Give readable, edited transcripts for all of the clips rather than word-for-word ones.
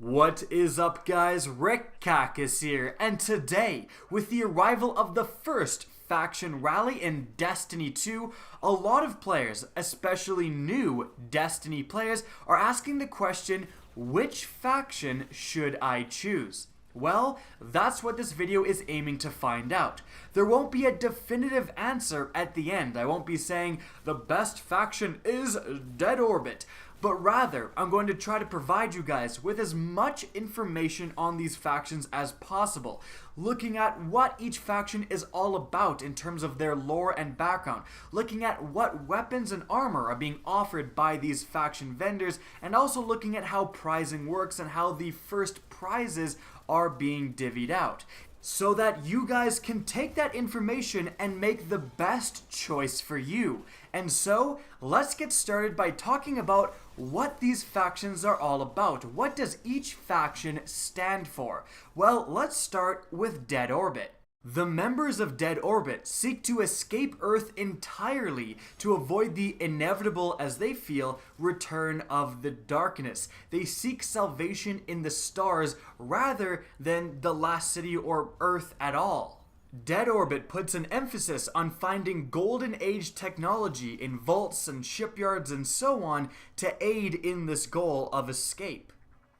What is up, guys? Rick Cacus here, and today, with the arrival of the first faction rally in Destiny 2, a lot of players, especially new Destiny players, are asking the question, which faction should I choose? Well, that's what this video is aiming to find out. There won't be a definitive answer at the end. I won't be saying the best faction is Dead Orbit, but rather, I'm going to try to provide you guys with as much information on these factions as possible, looking at what each faction is all about in terms of their lore and background, looking at what weapons and armor are being offered by these faction vendors, and also looking at how prizing works and how the first prizes are being divvied out, so that you guys can take that information and make the best choice for you. And so, let's get started by talking about what these factions are all about. What does each faction stand for? Well, let's start with Dead Orbit. The members of Dead Orbit seek to escape Earth entirely to avoid the inevitable, as they feel, return of the darkness. They seek salvation in the stars rather than the last city or Earth at all. Dead Orbit puts an emphasis on finding Golden Age technology in vaults and shipyards and so on to aid in this goal of escape.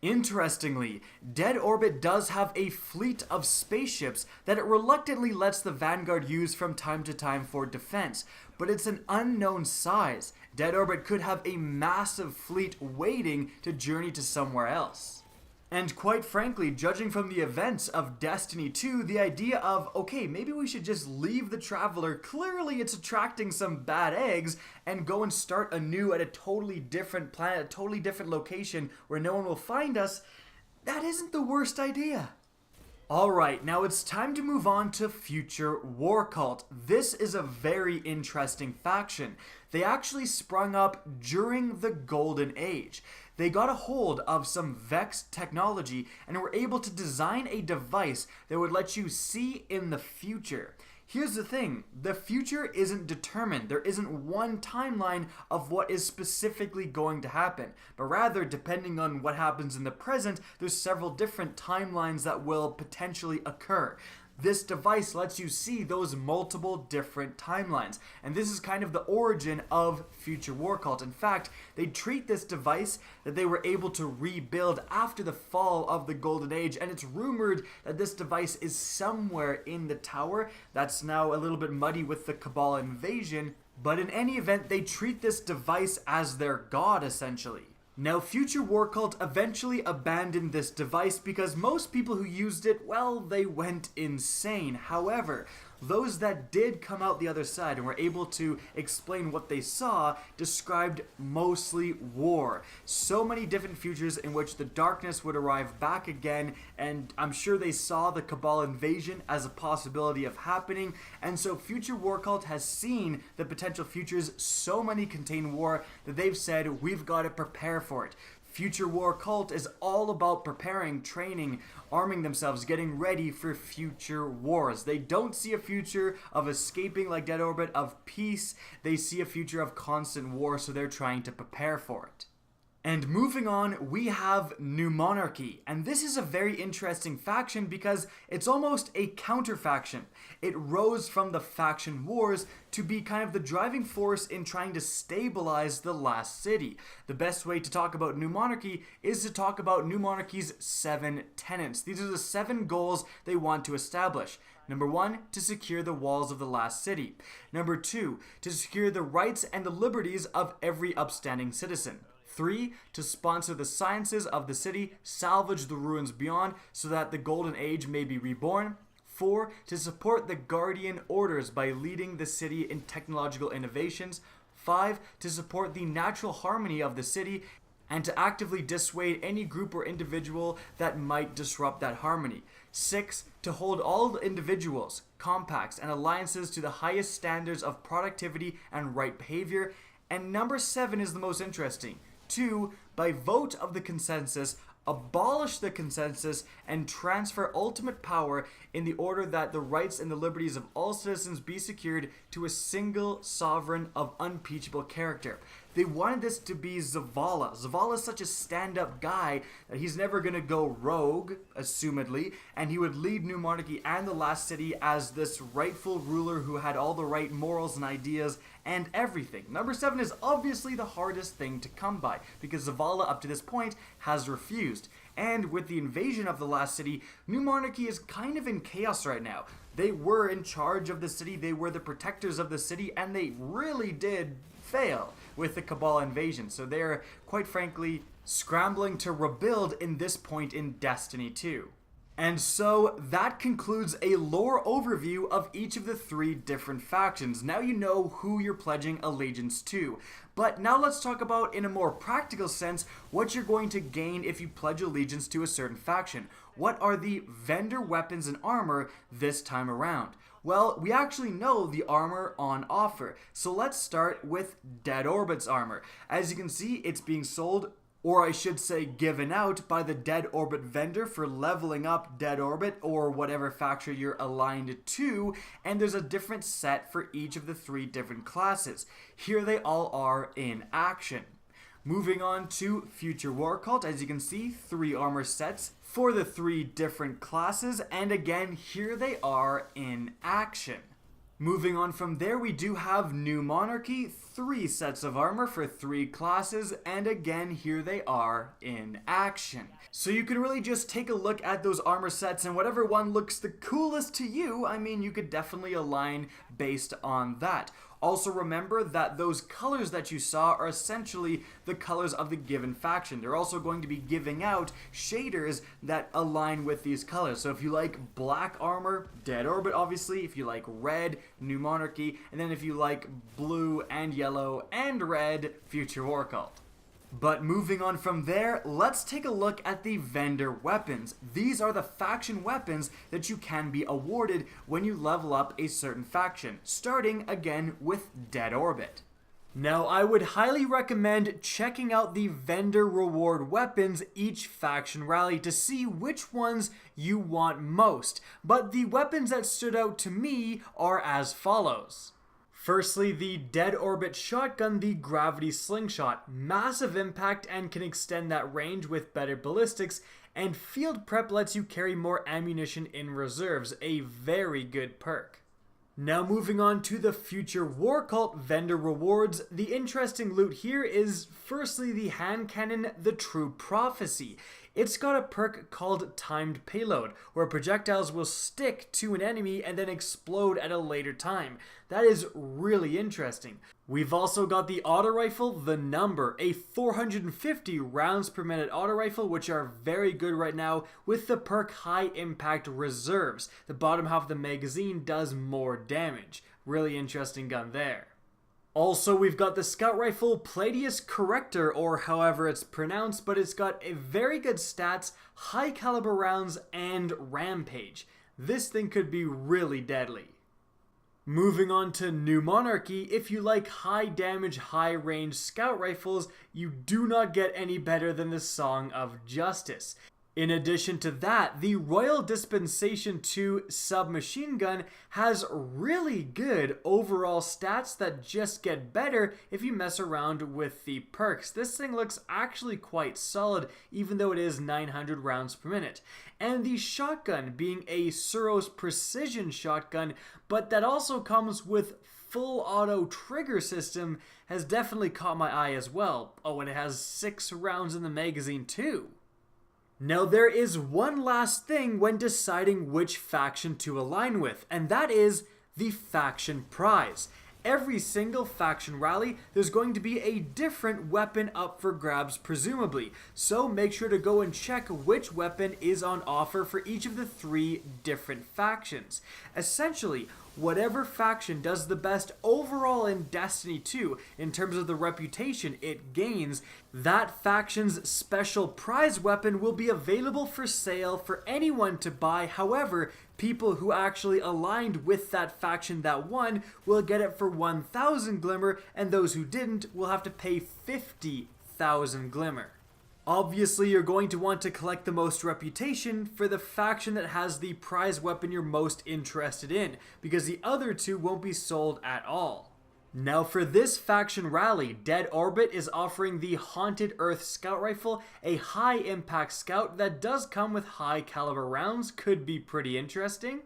Interestingly, Dead Orbit does have a fleet of spaceships that it reluctantly lets the Vanguard use from time to time for defense, but it's an unknown size. Dead Orbit could have a massive fleet waiting to journey to somewhere else. And quite frankly, judging from the events of Destiny 2, the idea of, okay, maybe we should just leave the Traveler, clearly it's attracting some bad eggs, and go and start anew at a totally different planet, a totally different location where no one will find us, that isn't the worst idea. Alright, now it's time to move on to Future War Cult. This is a very interesting faction. They actually sprung up during the Golden Age. They got a hold of some Vex technology and were able to design a device that would let you see in the future. Here's the thing, the future isn't determined. There isn't one timeline of what is specifically going to happen, but rather, depending on what happens in the present, there's several different timelines that will potentially occur. This device lets you see those multiple different timelines, and this is kind of the origin of Future War Cult. In fact, they treat this device that they were able to rebuild after the fall of the Golden Age, and it's rumored that this device is somewhere in the tower. That's now a little bit muddy with the Cabal invasion, but in any event, they treat this device as their god, essentially. Now, Future War Cult eventually abandoned this device because most people who used it, well, they went insane. However, those that did come out the other side and were able to explain what they saw described mostly war. So many different futures in which the darkness would arrive back again, and I'm sure they saw the Cabal invasion as a possibility of happening, and so Future War Cult has seen the potential futures so many contain war that they've said, we've got to prepare for it. Future War Cult is all about preparing, training, arming themselves, getting ready for future wars. They don't see a future of escaping like Dead Orbit, of peace. They see a future of constant war, so they're trying to prepare for it. And moving on, we have New Monarchy, and this is a very interesting faction because it's almost a counter-faction. It rose from the faction wars to be kind of the driving force in trying to stabilize the last city. The best way to talk about New Monarchy is to talk about New Monarchy's 7 tenets. These are the 7 goals they want to establish. Number 1, to secure the walls of the last city. Number 2, to secure the rights and the liberties of every upstanding citizen. 3, to sponsor the sciences of the city, salvage the ruins beyond so that the Golden Age may be reborn. 4, to support the Guardian Orders by leading the city in technological innovations. 5, to support the natural harmony of the city and to actively dissuade any group or individual that might disrupt that harmony. 6, to hold all individuals, compacts, and alliances to the highest standards of productivity and right behavior. And number 7 is the most interesting. 2, by vote of the consensus, abolish the consensus and transfer ultimate power in the order that the rights and the liberties of all citizens be secured to a single sovereign of unimpeachable character. They wanted this to be Zavala. Zavala is such a stand-up guy that he's never going to go rogue, assumedly, and he would lead New Monarchy and the Last City as this rightful ruler who had all the right morals and ideas and everything. Number 7 is obviously the hardest thing to come by, because Zavala up to this point has refused. And with the invasion of the Last City, New Monarchy is kind of in chaos right now. They were in charge of the city, they were the protectors of the city, and they really did fail with the Cabal invasion. So they're, quite frankly, scrambling to rebuild in this point in Destiny 2. And so that concludes a lore overview of each of the 3 different factions. Now you know who you're pledging allegiance to. But now let's talk about, in a more practical sense, what you're going to gain if you pledge allegiance to a certain faction. What are the vendor weapons and armor this time around? Well, we actually know the armor on offer. So let's start with Dead Orbit's armor. As you can see, it's being sold, or I should say given out, by the Dead Orbit vendor for leveling up Dead Orbit or whatever faction you're aligned to, and there's a different set for each of the 3 different classes. Here they all are in action. Moving on to Future War Cult, as you can see, 3 armor sets for the 3 different classes, and again, here they are in action. Moving on from there, we do have New Monarchy, 3 sets of armor for 3 classes, and again, here they are in action. So you can really just take a look at those armor sets, and whatever one looks the coolest to you, I mean, you could definitely align based on that. Also remember that those colors that you saw are essentially the colors of the given faction. They're also going to be giving out shaders that align with these colors. So if you like black armor, Dead Orbit obviously. If you like red, New Monarchy. And then if you like blue and yellow and red, Future War Cult. But moving on from there, let's take a look at the vendor weapons. These are the faction weapons that you can be awarded when you level up a certain faction, starting again with Dead Orbit. Now, I would highly recommend checking out the vendor reward weapons each faction rally to see which ones you want most, but the weapons that stood out to me are as follows. Firstly, the Dead Orbit shotgun, the Gravity Slingshot. Massive impact and can extend that range with better ballistics, and Field Prep lets you carry more ammunition in reserves, a very good perk. Now moving on to the Future War Cult vendor rewards, the interesting loot here is firstly the hand cannon, the True Prophecy. It's got a perk called Timed Payload, where projectiles will stick to an enemy and then explode at a later time. That is really interesting. We've also got the auto rifle, The Number, a 450 rounds per minute auto rifle, which are very good right now with the perk High Impact Reserves. The bottom half of the magazine does more damage. Really interesting gun there. Also, we've got the scout rifle Palladius Corrector, or however it's pronounced, but it's got a very good stats, high caliber rounds, and rampage. This thing could be really deadly. Moving on to New Monarchy, if you like high damage, high range scout rifles, you do not get any better than the Song of Justice. In addition to that, the Royal Dispensation 2 submachine gun has really good overall stats that just get better if you mess around with the perks. This thing looks actually quite solid, even though it is 900 rounds per minute. And the shotgun being a Suros precision shotgun, but that also comes with full auto trigger system, has definitely caught my eye as well. Oh, and it has 6 rounds in the magazine too. Now there is one last thing when deciding which faction to align with, and that is the faction prize. Every single faction rally, there's going to be a different weapon up for grabs presumably, so make sure to go and check which weapon is on offer for each of the 3 different factions. Essentially, whatever faction does the best overall in Destiny 2 in terms of the reputation it gains, that faction's special prize weapon will be available for sale for anyone to buy. However, people who actually aligned with that faction that won will get it for 1,000 Glimmer, and those who didn't will have to pay 50,000 Glimmer. Obviously, you're going to want to collect the most reputation for the faction that has the prize weapon you're most interested in, because the other 2 won't be sold at all. Now for this faction rally, Dead Orbit is offering the Haunted Earth Scout Rifle, a high impact scout that does come with high caliber rounds, could be pretty interesting.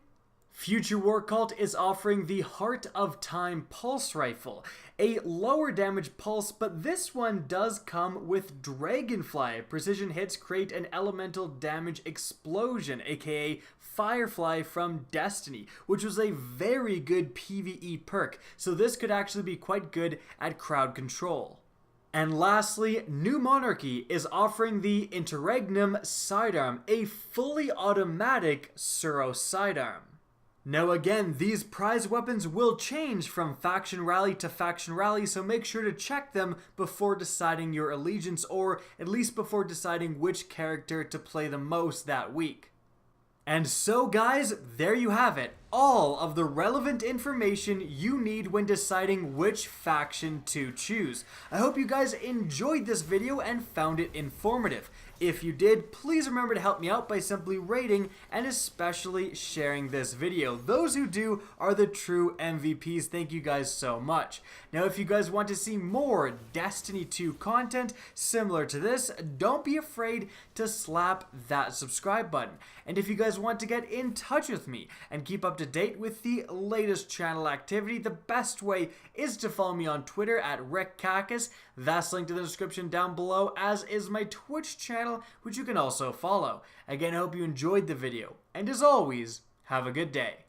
Future War Cult is offering the Heart of Time Pulse Rifle, a lower damage pulse, but this one does come with Dragonfly. Precision hits create an elemental damage explosion, aka Firefly from Destiny, which was a very good PvE perk, so this could actually be quite good at crowd control. And lastly, New Monarchy is offering the Interregnum Sidearm, a fully automatic Suro sidearm. Now again, these prize weapons will change from faction rally to faction rally, so make sure to check them before deciding your allegiance, or at least before deciding which character to play the most that week. And so guys, there you have it. All of the relevant information you need when deciding which faction to choose. I hope you guys enjoyed this video and found it informative. If you did, please remember to help me out by simply rating and especially sharing this video. Those who do are the true MVPs. Thank you guys so much. Now, if you guys want to see more Destiny 2 content similar to this, don't be afraid to slap that subscribe button. And if you guys want to get in touch with me and keep up to date with the latest channel activity, the best way is to follow me on Twitter at RickCacus. That's linked in the description down below, as is my Twitch channel, which you can also follow. Again, I hope you enjoyed the video, and as always, have a good day.